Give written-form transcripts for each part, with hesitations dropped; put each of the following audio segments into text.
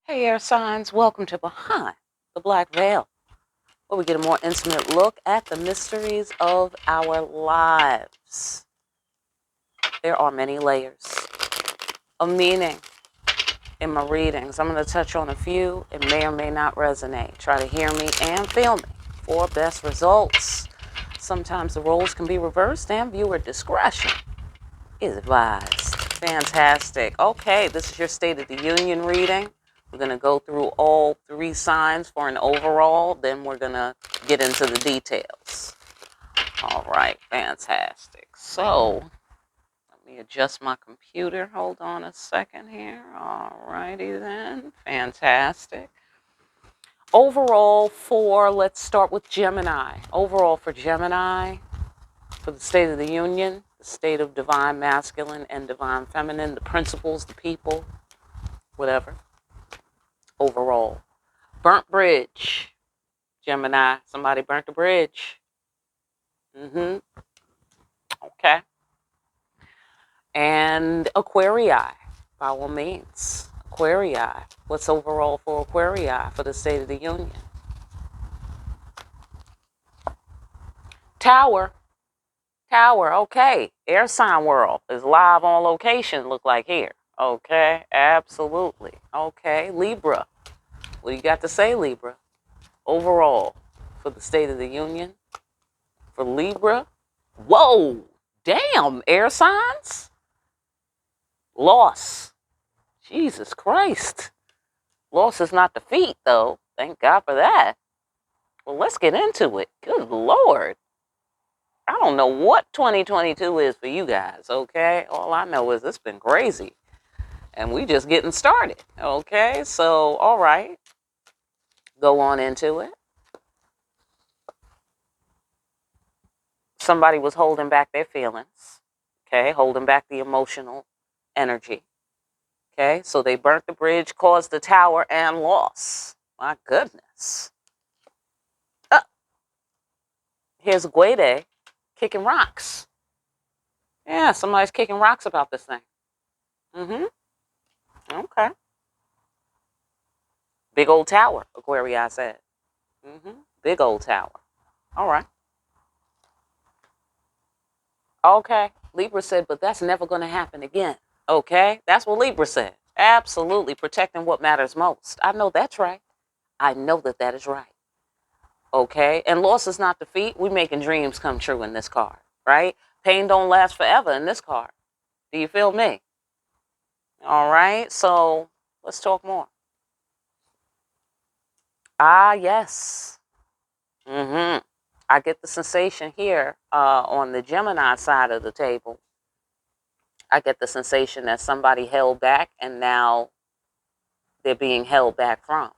Hey, air signs, welcome to Behind the Black Veil, where we get a more intimate look at the mysteries of our lives. There are many layers of meaning in my readings. I'm going to touch on a few. It may or may not resonate. Try to hear me and feel me for best results. Sometimes the roles can be reversed and viewer discretion is advised. Fantastic. Okay, this is your State of the Union reading. We're going to go through all three signs for an overall, then we're going to get into the details. All right, fantastic. So, let me adjust my computer. Hold on a second here. All righty then. Fantastic. Overall let's start with Gemini. Overall for Gemini, for the State of the Union, the state of divine masculine and divine feminine, the principles, the people, whatever. Overall. Burnt bridge. Gemini, somebody burnt the bridge. Okay. And Aquarii, by all means. Aquarii. What's overall for Aquarii for the State of the Union? Tower. Okay. Air sign world is live on location, look like here. Okay, absolutely. Okay, Libra. What do you got to say, Libra? Overall, for the State of the Union, for Libra. Whoa, damn, air signs. Loss. Jesus Christ. Loss is not defeat, though. Thank God for that. Well, let's get into it. Good Lord. I don't know what 2022 is for you guys, okay? All I know is it's been crazy. And we just getting started, okay? So, all right. Go on into it. Somebody was holding back their feelings, okay? Holding back the emotional energy, okay? So they burnt the bridge, caused the tower, and loss. My goodness. Here's Guede kicking rocks. Yeah, somebody's kicking rocks about this thing. Okay. Big old tower, Aquarius said. Big old tower. All right. Okay. Libra said, but that's never going to happen again. Okay. That's what Libra said. Absolutely. Protecting what matters most. I know that's right. I know that is right. Okay. And loss is not defeat. We're making dreams come true in this card, right? Pain don't last forever in this card. Do you feel me? All right. So let's talk more. Ah, yes. I get the sensation here on the Gemini side of the table. I get the sensation that somebody held back and now they're being held back from.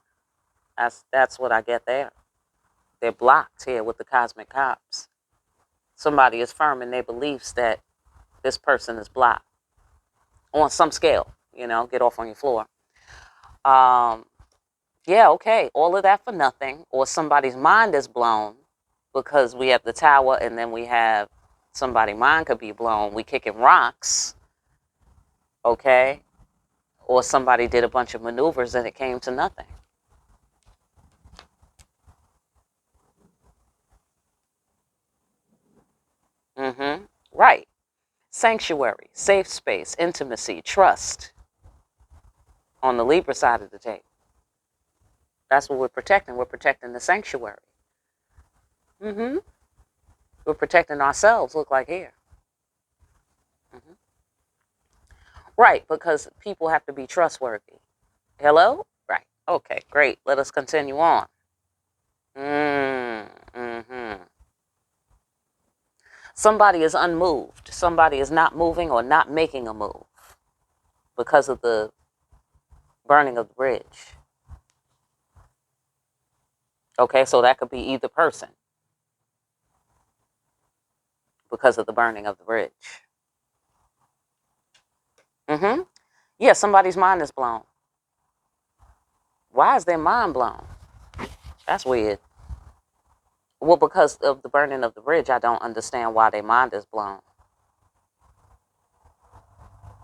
That's what I get there. They're blocked here with the cosmic cops. Somebody is firm in their beliefs that this person is blocked on some scale. Get off on your floor. Yeah, okay. All of that for nothing, or somebody's mind is blown because we have the tower and then we have somebody's mind could be blown. We kicking rocks. Okay. Or somebody did a bunch of maneuvers and it came to nothing. Right. Sanctuary, safe space, intimacy, trust on the Libra side of the table. That's what we're protecting. We're protecting the sanctuary. We're protecting ourselves, look like here. Right, because people have to be trustworthy. Hello? Right. Okay, great. Let us continue on. Somebody is unmoved. Somebody is not moving or not making a move because of the burning of the bridge. Okay, so that could be either person because of the burning of the bridge. Yeah, somebody's mind is blown. Why is their mind blown? That's weird. Well, because of the burning of the bridge, I don't understand why their mind is blown.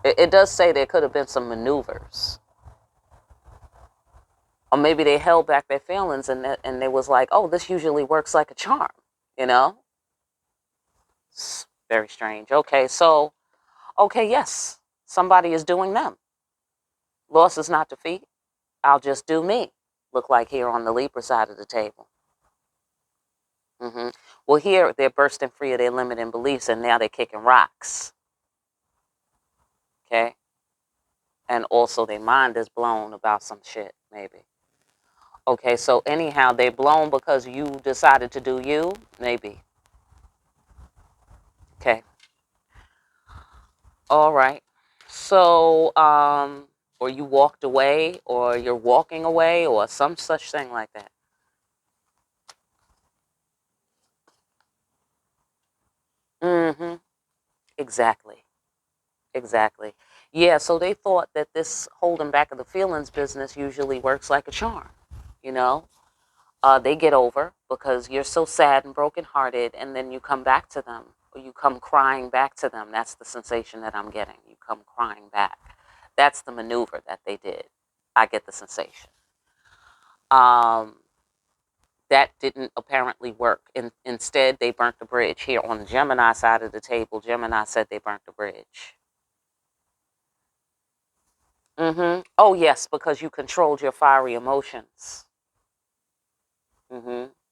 It does say there could have been some maneuvers. Or maybe they held back their feelings and they was like, oh, this usually works like a charm, you know? It's very strange. Okay, so, okay, yes, somebody is doing them. Loss is not defeat. I'll just do me. Look like here on the Libra side of the table. Well, here they're bursting free of their limiting beliefs and now they're kicking rocks. Okay? And also their mind is blown about some shit, maybe. Okay, so anyhow, they're blown because you decided to do you, maybe. Okay. All right. So, or you walked away, or you're walking away, or some such thing like that. Exactly. Exactly. Yeah, so they thought that this holding back of the feelings business usually works like a charm, you know? They get over because you're so sad and brokenhearted, and then you come back to them, or you come crying back to them. That's the sensation that I'm getting. You come crying back. That's the maneuver that they did. I get the sensation. Um, that didn't apparently work. Instead, they burnt the bridge. Here on the Gemini side of the table, Gemini said they burnt the bridge. Oh, yes, because you controlled your fiery emotions.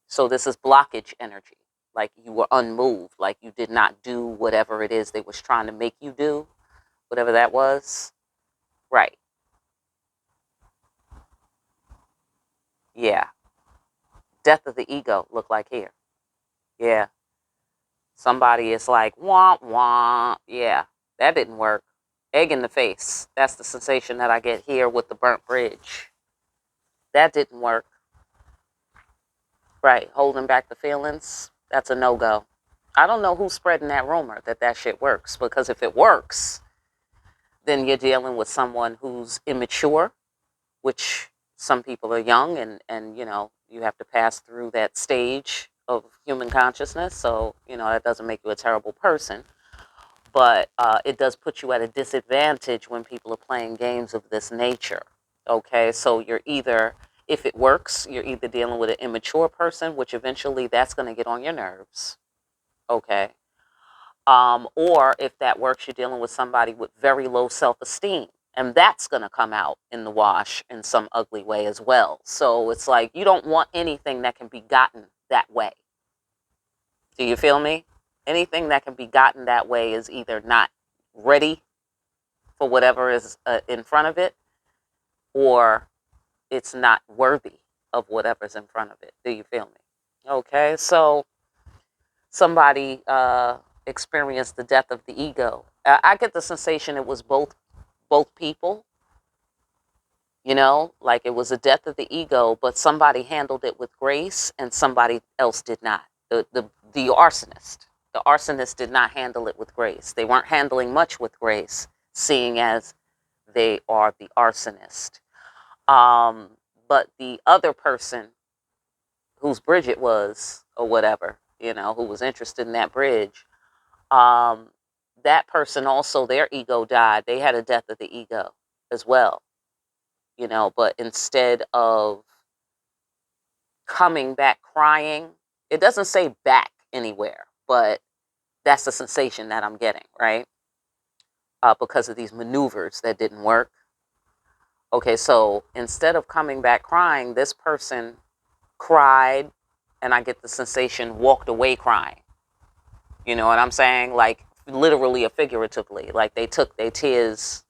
So this is blockage energy. Like you were unmoved, like you did not do whatever it is they was trying to make you do, whatever that was. Right. Yeah. Death of the ego, look like here. Yeah. Somebody is like, womp womp. Yeah, that didn't work. Egg in the face. That's the sensation that I get here with the burnt bridge. That didn't work. Right. Holding back the feelings. That's a no-go. I don't know who's spreading that rumor that that shit works, because if it works, then you're dealing with someone who's immature, which some people are young, and you have to pass through that stage of human consciousness. So, that doesn't make you a terrible person. But it does put you at a disadvantage when people are playing games of this nature. Okay, so if it works, you're either dealing with an immature person, which eventually that's going to get on your nerves. Okay. Or if that works, you're dealing with somebody with very low self-esteem. And that's going to come out in the wash in some ugly way as well. So it's like you don't want anything that can be gotten that way. Do you feel me? Anything that can be gotten that way is either not ready for whatever is in front of it, or it's not worthy of whatever's in front of it. Do you feel me? Okay, so somebody experienced the death of the ego. I get the sensation it was both people, like it was a death of the ego, but somebody handled it with grace and somebody else did not. The arsonist. The arsonist did not handle it with grace. They weren't handling much with grace, seeing as they are the arsonist. But the other person, whose bridge it was, or whatever, who was interested in that bridge, that person also, their ego died. They had a death of the ego as well, but instead of coming back crying, it doesn't say back anywhere, but that's the sensation that I'm getting, right? Because of these maneuvers that didn't work. Okay, so instead of coming back crying, this person cried, and I get the sensation walked away crying. You know what I'm saying? Like literally or figuratively. Like they took their tears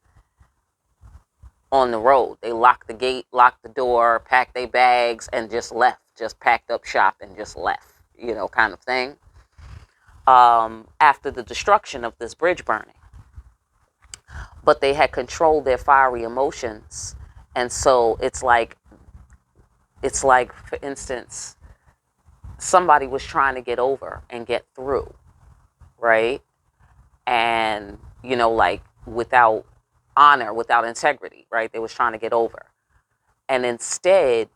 on the road. They locked the gate, locked the door, packed their bags, and just left. Just packed up shop and just left, kind of thing. After the destruction of this bridge burning. But they had controlled their fiery emotions. And so it's like, for instance, somebody was trying to get over and get through, right? And, like without honor, without integrity, right? They was trying to get over. And instead,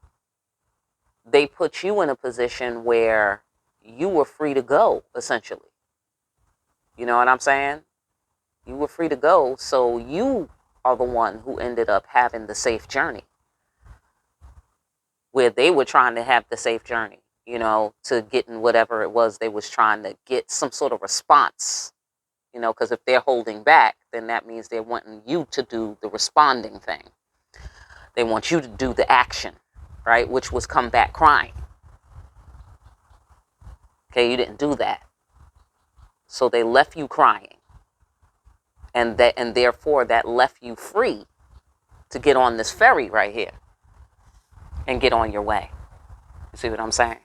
they put you in a position where you were free to go, essentially. You know what I'm saying? You were free to go, so you are the one who ended up having the safe journey. where they were trying to have the safe journey, you know, to getting whatever it was they was trying to get, some sort of response, you know, because if they're holding back, then that means they're wanting you to do the responding thing. They want you to do the action, right? Which was come back crying. Okay, you didn't do that. So they left you crying. And therefore that left you free to get on this ferry right here and get on your way. You see what I'm saying?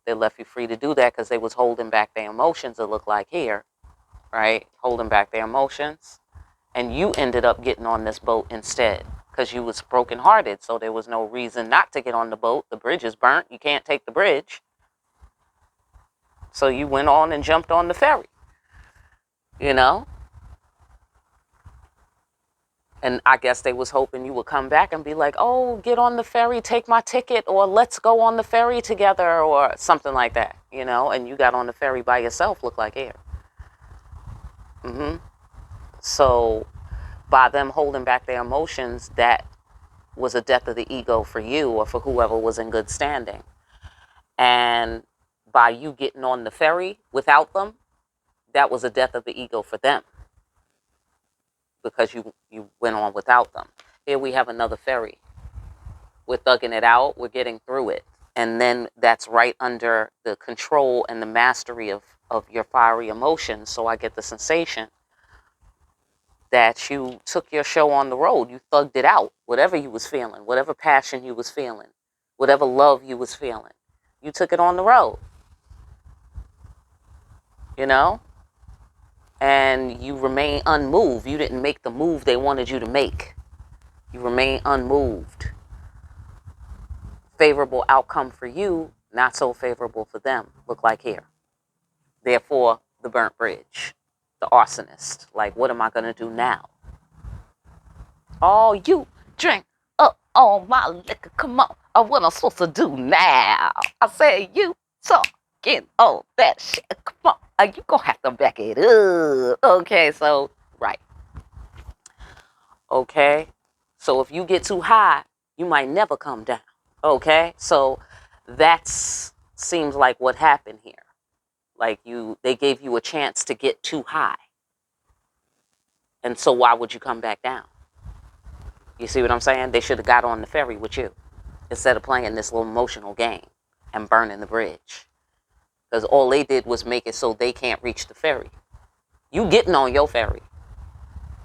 They left you free to do that because they was holding back their emotions, it looked like here, right? Holding back their emotions. And you ended up getting on this boat instead because you was brokenhearted. So there was no reason not to get on the boat. The bridge is burnt. You can't take the bridge. So you went on and jumped on the ferry, you know? And I guess they was hoping you would come back and be like, oh, get on the ferry, take my ticket, or let's go on the ferry together, or something like that, you know? And you got on the ferry by yourself, look like here. So by them holding back their emotions, that was a death of the ego for you or for whoever was in good standing. And by you getting on the ferry without them, that was a death of the ego for them because you went on without them. Here we have another ferry. We're thugging it out. We're getting through it. And then that's right under the control and the mastery of your fiery emotions. So I get the sensation that you took your show on the road. You thugged it out. Whatever you was feeling, whatever passion you was feeling, whatever love you was feeling, you took it on the road. You know? And you remain unmoved. You didn't make the move they wanted you to make. You remain unmoved. Favorable outcome for you, not so favorable for them. Look like here. Therefore, the burnt bridge. The arsonist. Like, what am I going to do now? Oh, you drink up all my liquor. Come on. What I'm supposed to do now? I said, you talking all that shit. Come on. You gonna have to back it up. Okay, so, right. Okay. So if you get too high, you might never come down. Okay. So that's seems like what happened here. Like they gave you a chance to get too high. And so why would you come back down? You see what I'm saying? They should have got on the ferry with you instead of playing this little emotional game and burning the bridge. Because all they did was make it so they can't reach the ferry. You getting on your ferry.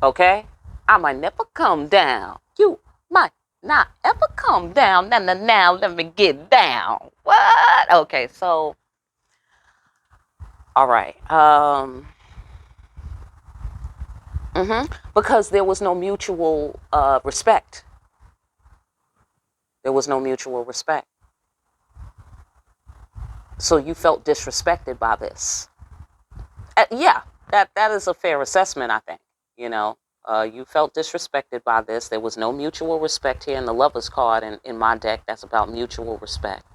Okay? I might never come down. You might not ever come down. Now, let me get down. What? Okay, so. All right. Because there was no mutual respect. There was no mutual respect. So you felt disrespected by this. Yeah, that is a fair assessment, I think. You know, you felt disrespected by this. There was no mutual respect here in the Lover's card in my deck. That's about mutual respect.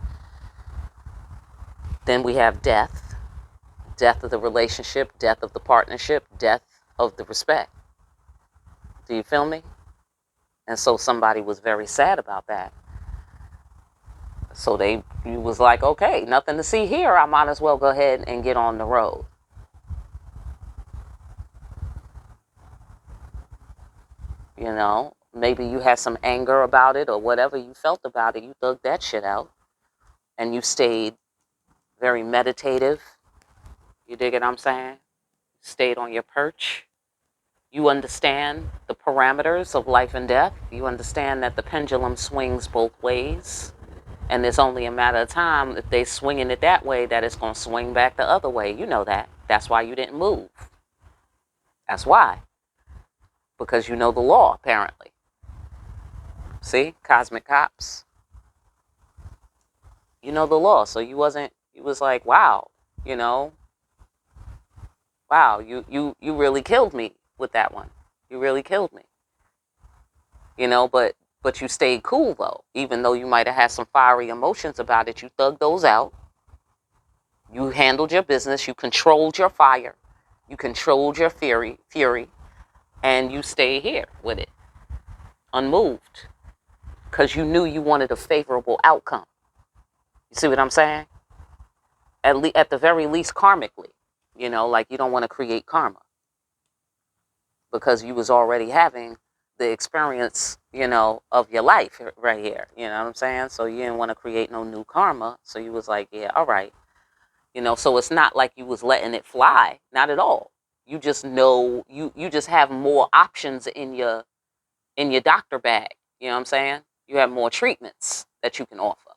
Then we have death. Death of the relationship, death of the partnership, death of the respect. Do you feel me? And so somebody was very sad about that. So you was like, okay, nothing to see here. I might as well go ahead and get on the road. You know, maybe you had some anger about it or whatever you felt about it. You thugged that shit out. And you stayed very meditative. You dig what I'm saying? Stayed on your perch. You understand the parameters of life and death. You understand that the pendulum swings both ways. And it's only a matter of time if they swinging it that way that it's going to swing back the other way. You know that. That's why you didn't move. That's why. Because you know the law, apparently. See? Cosmic cops. You know the law. So you was like, wow, you know. Wow, you really killed me with that one. You really killed me. You know, but you stayed cool, though. Even though you might have had some fiery emotions about it, you thugged those out. You handled your business. You controlled your fire. You controlled your fury. And you stay here with it. Unmoved. because you knew you wanted a favorable outcome. You see what I'm saying? At the very least, karmically. You know, like you don't want to create karma because you was already having the experience, you know, of your life right here. You know what I'm saying? So you didn't want to create no new karma. So you was like, yeah, all right. You know, so it's not like you was letting it fly. Not at all. You just know, you just have more options in your doctor bag. You know what I'm saying? You have more treatments that you can offer.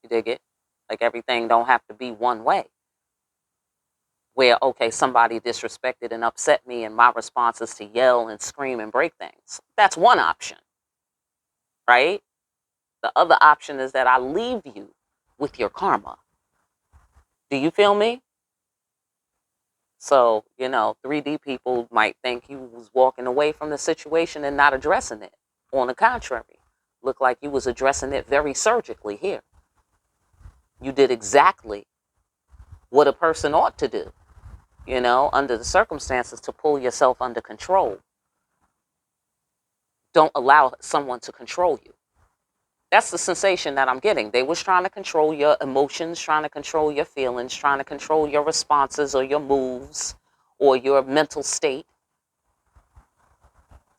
You dig it? Like everything don't have to be one way. Where, okay, somebody disrespected and upset me and my response is to yell and scream and break things. That's one option, right? The other option is that I leave you with your karma. Do you feel me? So, you know, 3D people might think you was walking away from the situation and not addressing it. On the contrary, look like you was addressing it very surgically here. You did exactly what a person ought to do, you know, under the circumstances, to pull yourself under control. Don't allow someone to control you. That's the sensation that I'm getting. They was trying to control your emotions, trying to control your feelings, trying to control your responses or your moves or your mental state.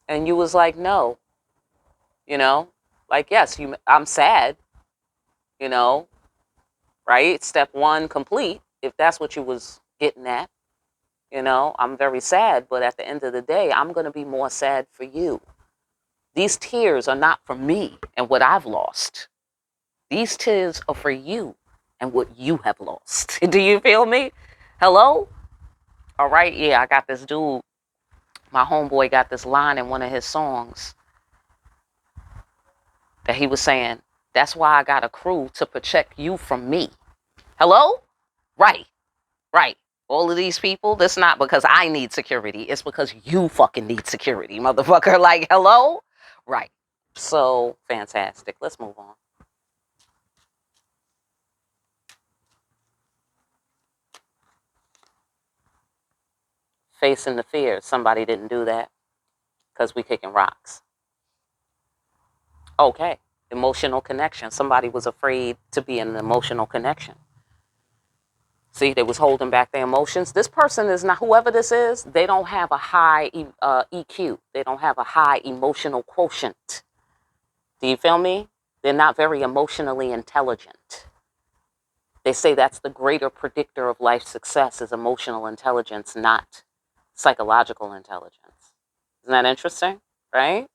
And you was like, no, you know, like, yes, I'm sad, you know, right? Step one complete, if that's what you was getting at. You know, I'm very sad, but at the end of the day, I'm going to be more sad for you. These tears are not for me and what I've lost. These tears are for you and what you have lost. Do you feel me? Hello? All right. Yeah, I got this dude. My homeboy got this line in one of his songs that he was saying, that's why I got a crew to protect you from me. Hello? Right. Right. All of these people, that's not because I need security. It's because you fucking need security, motherfucker. Like, hello? Right. So, fantastic. Let's move on. Facing the fear. Somebody didn't do that because we kicking rocks. Okay. Emotional connection. Somebody was afraid to be in an emotional connection. See, they was holding back their emotions. This person is not, whoever this is, they don't have a high EQ. They don't have a high emotional quotient. Do you feel me? They're not very emotionally intelligent. They say that's the greater predictor of life success is emotional intelligence, not psychological intelligence. Isn't that interesting? Right?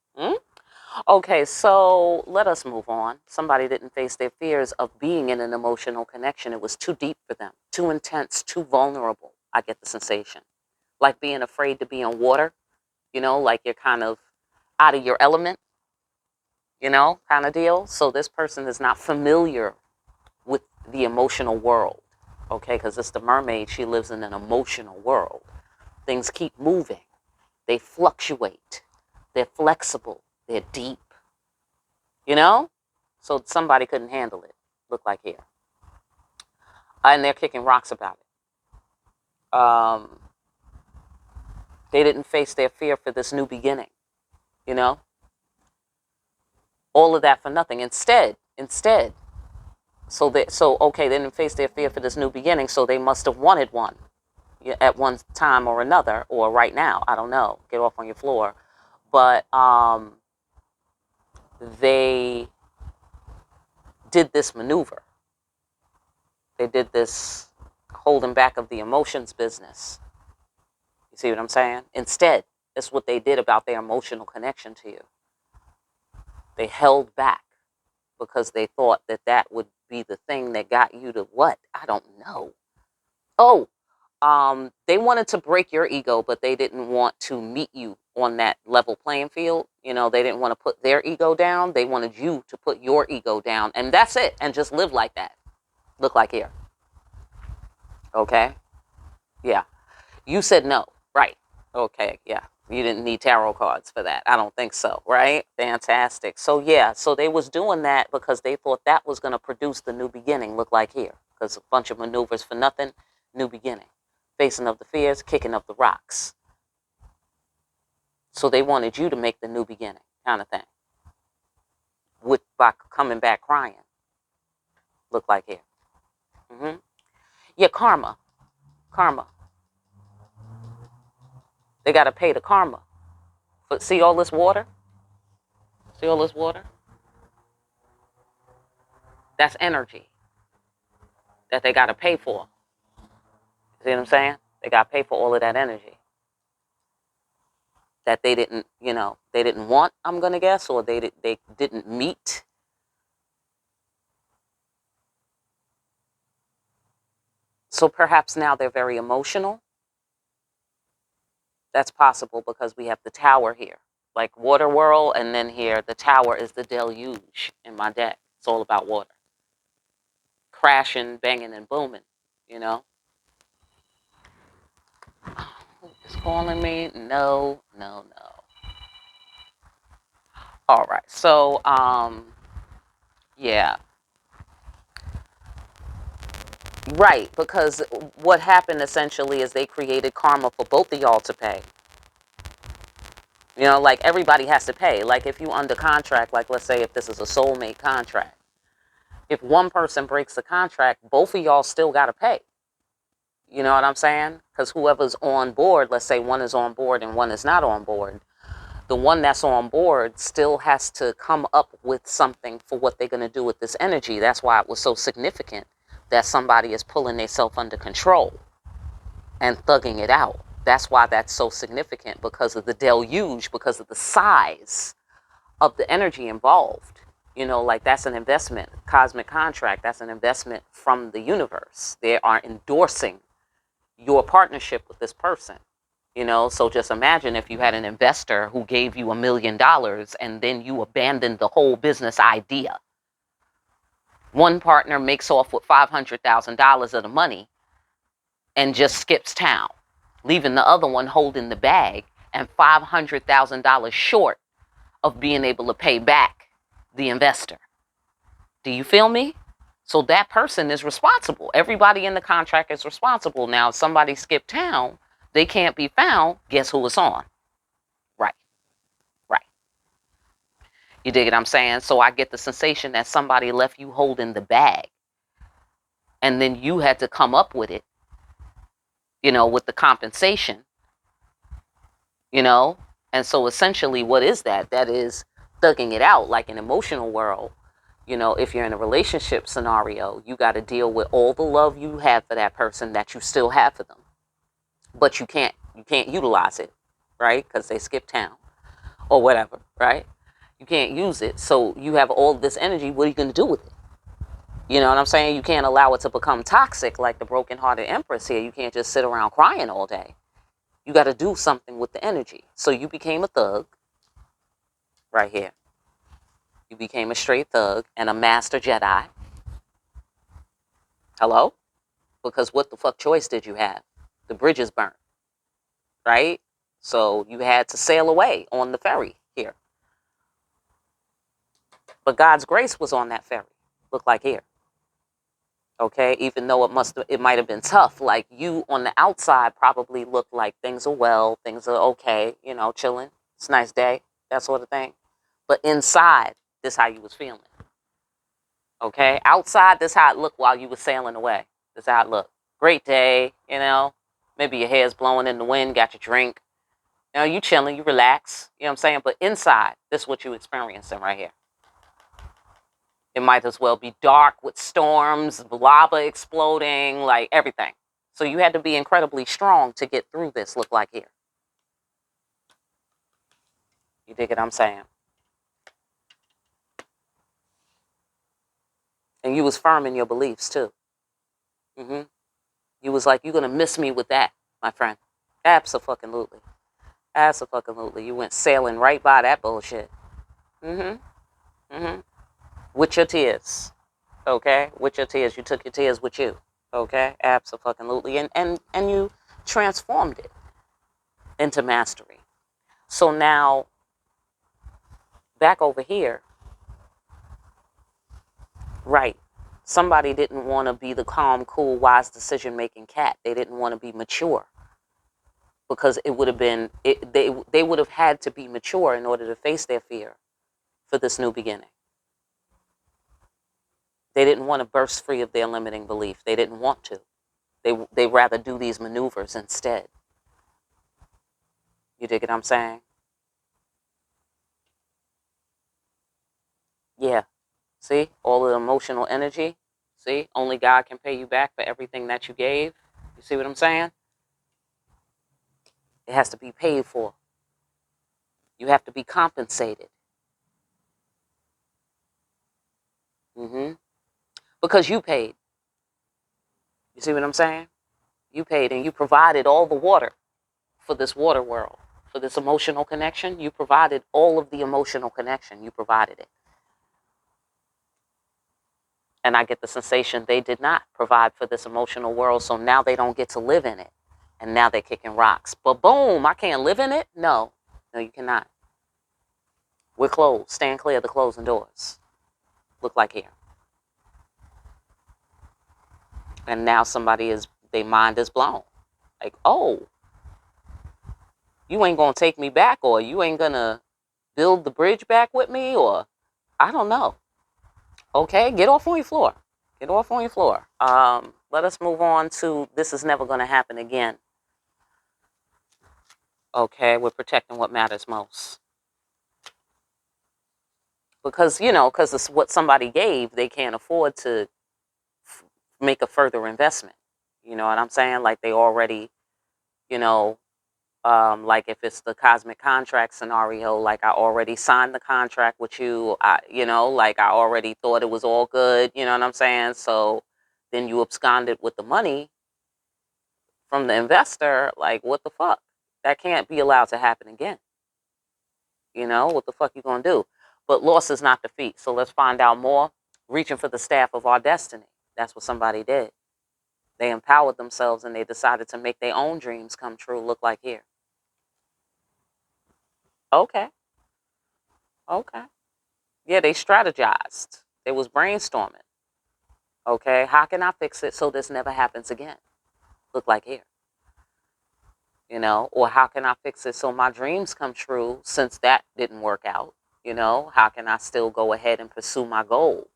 Okay, so let us move on. Somebody didn't face their fears of being in an emotional connection. It was too deep for them, too intense, too vulnerable. I get the sensation. Like being afraid to be in water, you know, like you're kind of out of your element, you know, kind of deal. So this person is not familiar with the emotional world, okay? Because it's the mermaid. She lives in an emotional world. Things keep moving. They fluctuate. They're flexible. They're deep. You know? So somebody couldn't handle it. Look like here. And they're kicking rocks about it. They didn't face their fear for this new beginning. You know? All of that for nothing. Instead, okay, they didn't face their fear for this new beginning, so they must have wanted one at one time or another, or right now. I don't know. Get off on your floor. But they did this maneuver. They did this holding back of the emotions business. You see what I'm saying? Instead, that's what they did about their emotional connection to you. They held back because they thought that that would be the thing that got you to what? I don't know. Oh, they wanted to break your ego, but they didn't want to meet you on that level playing field. You know, they didn't want to put their ego down. They wanted you to put your ego down, and that's it, and just live like that. Look like here. Okay? Yeah. You said no. Right. Okay, yeah. You didn't need tarot cards for that. I don't think so, right? Fantastic. So, yeah, so they was doing that because they thought that was going to produce the new beginning, look like here. Because a bunch of maneuvers for nothing, new beginning. Facing of the fears, kicking of the rocks. So they wanted you to make the new beginning kind of thing. by coming back crying. Look like here. Yeah, karma. They got to pay the karma. But see all this water? See all this water? That's energy that they got to pay for. See what I'm saying? They got to pay for all of that energy that they didn't, they didn't want, I'm going to guess, or they didn't meet. So perhaps now they're very emotional. That's possible because we have the tower here, like water whirl, and then here the tower is the deluge in my deck. It's all about water. Crashing, banging, and booming, Who is calling me? No. All right. So, yeah. Right, because what happened essentially is they created karma for both of y'all to pay. Like everybody has to pay. Like if you under contract, like let's say if this is a soulmate contract, if one person breaks the contract, both of y'all still got to pay. You know what I'm saying? Because whoever's on board, let's say one is on board and one is not on board, the one that's on board still has to come up with something for what they're going to do with this energy. That's why it was so significant that somebody is pulling themselves under control and thugging it out. That's why that's so significant, because of the deluge, because of the size of the energy involved. Like that's an investment, cosmic contract. That's an investment from the universe. They are endorsing your partnership with this person. So just imagine if you had an investor who gave you $1 million and then you abandoned the whole business idea. One partner makes off with $500,000 of the money and just skips town, leaving the other one holding the bag and $500,000 short of being able to pay back the investor. Do you feel me? So that person is responsible. Everybody in the contract is responsible. Now, if somebody skipped town, they can't be found. Guess who it's on? Right. You dig what I'm saying? So I get the sensation that somebody left you holding the bag. And then you had to come up with it, with the compensation, And so essentially what is that? That is thugging it out, like an emotional world. If you're in a relationship scenario, you got to deal with all the love you have for that person that you still have for them. But you can't utilize it, right? Because they skipped town or whatever, right? You can't use it. So you have all this energy. What are you going to do with it? You know what I'm saying? You can't allow it to become toxic like the broken-hearted empress here. You can't just sit around crying all day. You got to do something with the energy. So you became a thug right here. You became a straight thug and a master Jedi. Hello? Because what the fuck choice did you have? The bridge is burnt, right? So you had to sail away on the ferry here. But God's grace was on that ferry. Look like here. Okay, even though it might have been tough. Like you on the outside probably looked like things are well, things are okay, chilling. It's a nice day, that sort of thing. But inside, this how you was feeling. Okay, outside, this how it looked while you was sailing away. This how it looked. Great day, Maybe your hair's blowing in the wind, got your drink. You chilling, you relax. You know what I'm saying? But inside, this is what you experiencing right here. It might as well be dark with storms, lava exploding, like everything. So you had to be incredibly strong to get through this, look like here. You dig what I'm saying? And you was firm in your beliefs too. You was like, you're going to miss me with that, my friend. Abso-fucking-lutely. Abso-fucking-lutely. You went sailing right by that bullshit. With your tears. Okay? With your tears. You took your tears with you. Okay? Abso-fucking-lutely. And you transformed it into mastery. So now, back over here, right, somebody didn't want to be the calm, cool, wise, decision-making cat. They didn't want to be mature. Because it would have been, they would have had to be mature in order to face their fear for this new beginning. They didn't want to burst free of their limiting belief. They didn't want to. They rather do these maneuvers instead. You dig what I'm saying? Yeah. See? All the emotional energy. See? Only God can pay you back for everything that you gave. You see what I'm saying? It has to be paid for. You have to be compensated. Mm-hmm. Because you paid. You see what I'm saying? You paid and you provided all the water for this water world, for this emotional connection. You provided all of the emotional connection. You provided it. And I get the sensation they did not provide for this emotional world, so now they don't get to live in it. And now they're kicking rocks. But boom, I can't live in it? No. No, you cannot. We're closed. Stand clear of the closing doors. Look like here. And now their mind is blown. Like, oh, you ain't going to take me back, or you ain't going to build the bridge back with me, or I don't know. Okay, get off on your floor. Get off on your floor. Let us move on to this is never going to happen again. Okay, we're protecting what matters most. Because, because it's what somebody gave, they can't afford to make a further investment. You know what I'm saying? Like they already, you know, like if it's the cosmic contract scenario, like I already signed the contract with you, like I already thought it was all good, you know what I'm saying? So then you absconded with the money from the investor, like what the fuck? That can't be allowed to happen again. What the fuck you gonna do? But loss is not defeat. So let's find out more. Reaching for the staff of our destiny. That's what somebody did. They empowered themselves and they decided to make their own dreams come true. Look like here. Okay. Okay. Yeah, they strategized. They was brainstorming. Okay. How can I fix it so this never happens again? Look like here. Or how can I fix it so my dreams come true since that didn't work out? How can I still go ahead and pursue my goal?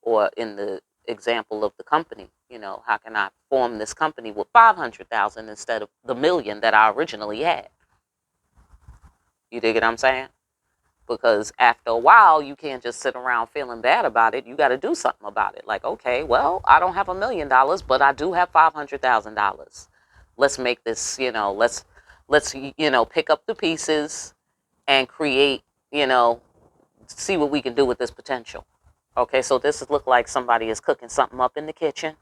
Or in the example of the company, how can I form this company with 500,000 instead of the million that I originally had? You dig what I'm saying? Because after a while, you can't just sit around feeling bad about it. You got to do something about it. Like, okay, well, I don't have $1 million, but I do have $500,000. Let's make this, let's pick up the pieces and create, see what we can do with this potential. Okay, so this look like somebody is cooking something up in the kitchen,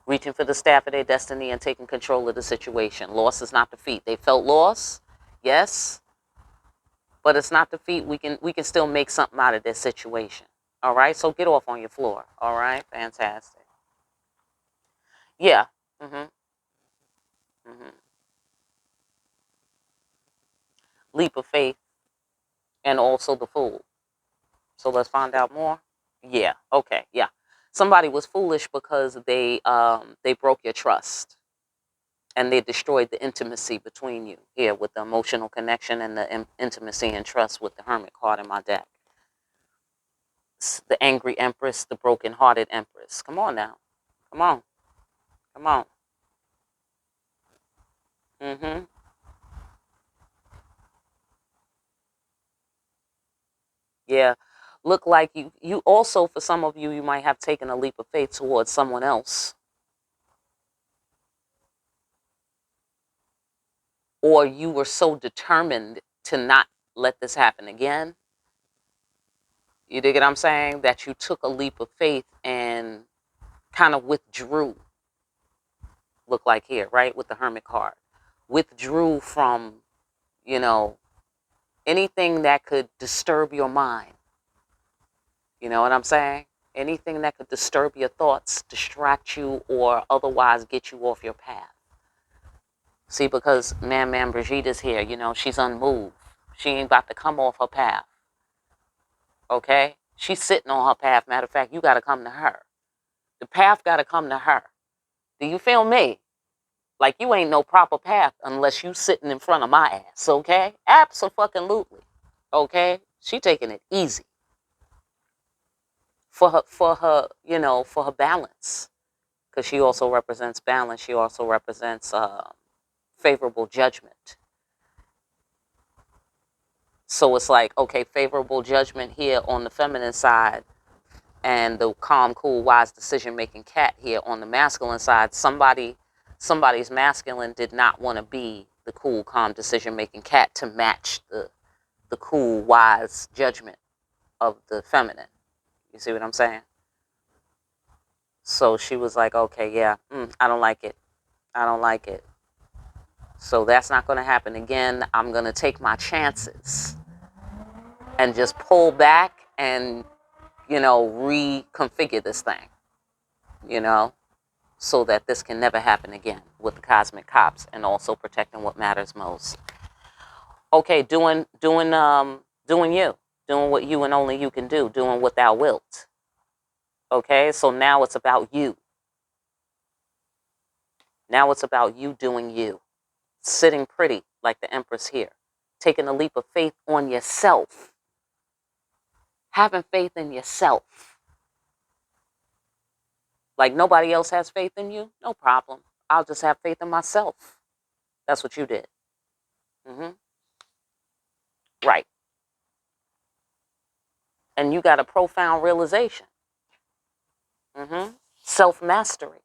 reaching for the staff of their destiny and taking control of the situation. Loss is not defeat. They felt loss, yes, but it's not defeat. We can still make something out of this situation. All right, so get off on your floor. All right, fantastic. Yeah. Mhm. Mhm. Leap of faith and also the fool. So let's find out more. Yeah. Okay. Yeah. Somebody was foolish because they broke your trust. And they destroyed the intimacy between you here with the emotional connection and the intimacy and trust with the Hermit card in my deck. The angry Empress, the broken-hearted Empress. Come on now. Come on. Come on. Mm-hmm. Yeah. Look like you also, for some of you, you might have taken a leap of faith towards someone else. Or you were so determined to not let this happen again. You dig what I'm saying? That you took a leap of faith and kind of withdrew. Look like here, right? With the Hermit card. Withdrew from, you know, anything that could disturb your mind. You know what I'm saying? Anything that could disturb your thoughts, distract you, or otherwise get you off your path. See, because Man Brigitte's here, she's unmoved. She ain't about to come off her path. Okay? She's sitting on her path. Matter of fact, you got to come to her. The path got to come to her. Do you feel me? Like you ain't no proper path unless you sitting in front of my ass, okay? Absolutely. Okay? She taking it easy. for her balance, because she also represents balance. She also represents favorable judgment. So it's like, okay, favorable judgment here on the feminine side, and the calm, cool, wise decision-making cat here on the masculine side. Somebody's masculine did not want to be the cool, calm, decision-making cat to match the cool, wise judgment of the feminine. You see what I'm saying? So she was like, okay, yeah, I don't like it. I don't like it. So that's not going to happen again. I'm going to take my chances and just pull back and, reconfigure this thing, so that this can never happen again with the cosmic cops, and also protecting what matters most. Okay, doing you, doing what you and only you can do, doing what thou wilt. Okay, so now it's about you. Now it's about you doing you, sitting pretty like the Empress here, taking a leap of faith on yourself, having faith in yourself. Like nobody else has faith in you, no problem. I'll just have faith in myself. That's what you did. Right. And you got a profound realization. Self-mastery.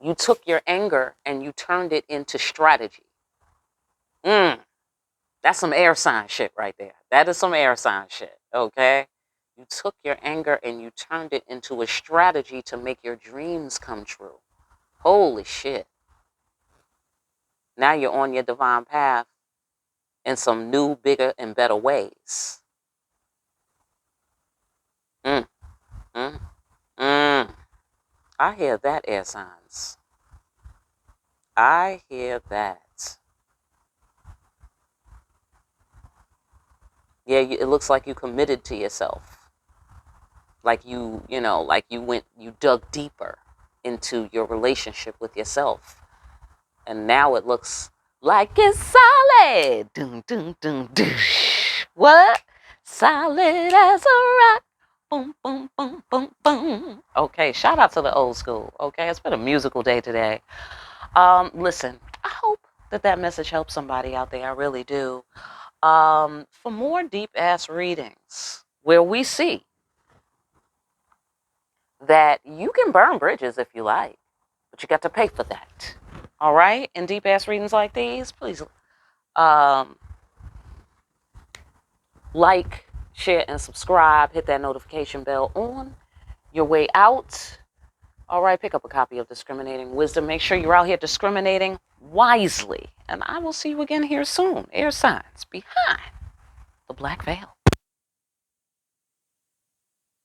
You took your anger and you turned it into strategy. That's some air sign shit right there. That is some air sign shit, okay? You took your anger and you turned it into a strategy to make your dreams come true. Holy shit. Now you're on your divine path in some new, bigger, and better ways. I hear that, air signs. I hear that. Yeah, it looks like you committed to yourself. Like you dug deeper into your relationship with yourself. And now it looks like it's solid. Dun, dun, dun, dun. What? Solid as a rock. Boom, boom, boom, boom, boom. Okay, shout out to the old school. Okay, it's been a musical day today. Listen, I hope that message helps somebody out there. I really do. For more deep-ass readings where we see that you can burn bridges if you like, but you got to pay for that. All right? In deep-ass readings like these, please like, share, and subscribe. Hit that notification bell on your way out. All right, pick up a copy of Discriminating Wisdom. Make sure you're out here discriminating wisely. And I will see you again here soon. Air signs behind the black veil.